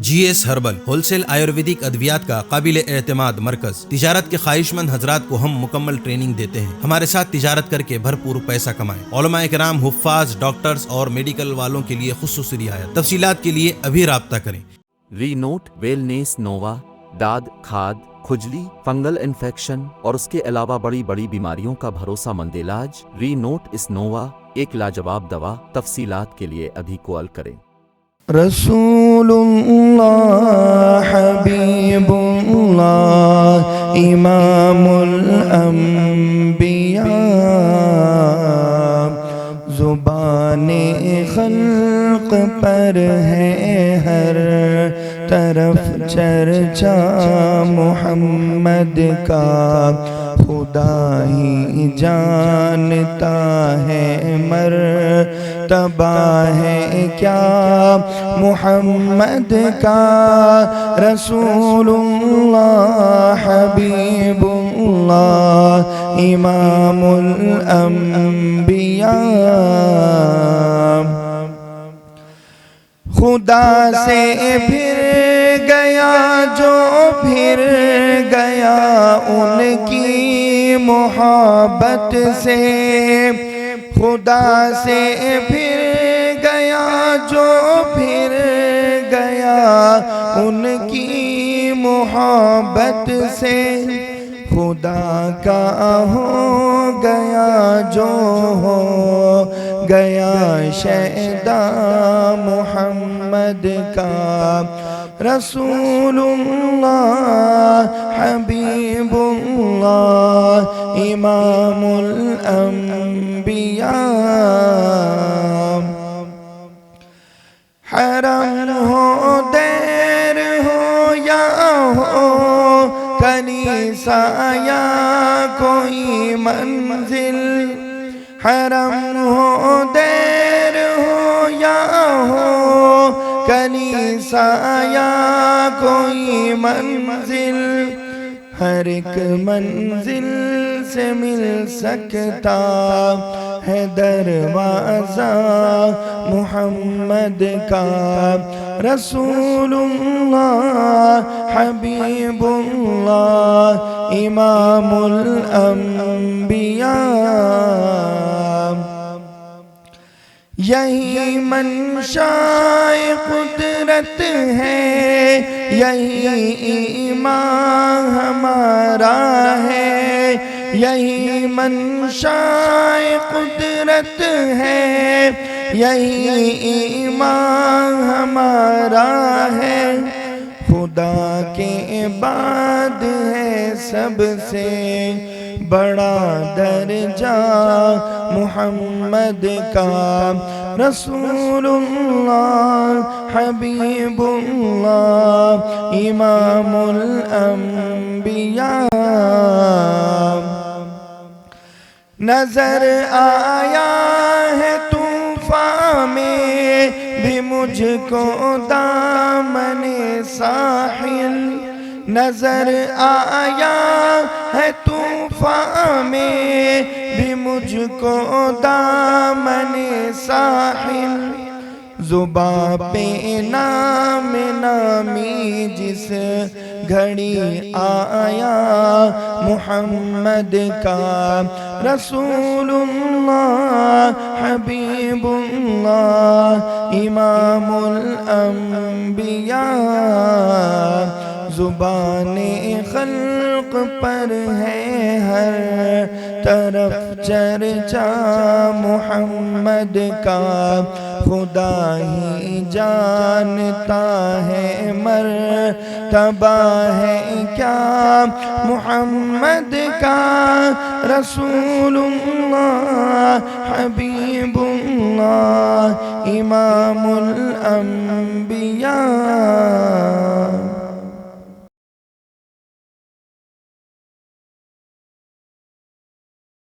جی S herbal wholesale ayurvedic ادویات کا قابل اعتماد مرکز۔ تجارت کے خواہش مند حضرات کو ہم مکمل ٹریننگ دیتے ہیں۔ ہمارے ساتھ تجارت کر کے بھرپور پیسہ کمائیں۔ علماء کرام، حفاظ، ڈاکٹرز اور میڈیکل والوں کے لیے خصوصی رعایت۔ تفصیلات کے لیے ابھی رابطہ کریں۔ ری نوٹ ویلنیس نووا داد، کھاد، کھجلی، فنگل انفیکشن اور اس کے علاوہ بڑی بیماریوں کا بھروسہ مند علاج۔ ری نوٹ اس نووا ایک لاجواب دوا۔ تفصیلات کے لیے ابھی کال کریں۔ رسول اللہ، حبیب اللہ، امام الانبیاء، زبان خلق پر ہے ہر طرف چرچا محمد کا، خدا ہی جانتا ہے مرتبہ ہے کیا محمد کا۔ رسول اللہ، حبیب اللہ، امام الانبیاء، خدا سے پھر گیا جو پھر گیا ان کی محبت سے، خدا سے پھر گیا جو پھر گیا ان کی محبت سے، خدا کا ہو گیا جو ہو گیا شہدا محمد کا۔ رسول اللہ، حبیب اللہ، امام الانبیاء، حرم ہو دیر ہو یا ہو کنیسہ یا کوئی منزل، حرم ہو دیر ہو یا ہو کنیسہ یا کوئی منزل، ہر ایک منزل سے مل سکتا ہے دروازہ محمد کا۔ رسول اللہ، حبیب اللہ، امام الانبیاء، یہی منشائے قدرت ہے، یہی ایمان ہمارا ہے، یہی منشائے قدرت ہے، یہی ایمان ہمارا ہے، خدا کے بعد ہے سب سے بڑا درجہ محمد کا۔ رسول اللہ، حبیب اللہ، امام الانبیاء، نظر آیا ہے طوفان میں بھی مجھ کو دامن ساحل، نظر آیا ہے طوفان میں بھی مجھ کو دامن ساحل، زباں پہ نام نامی جس گھڑی آیا محمد کا۔ رسول اللہ، حبیب اللہ، امام الانبیاء، زبان خلق پر ہے ہر طرف چرچا محمد کا، خدا ہی جانتا ہے مرتبہ ہے کیا محمد کا۔ رسول اللہ، حبیب اللہ، امام الانبیاء۔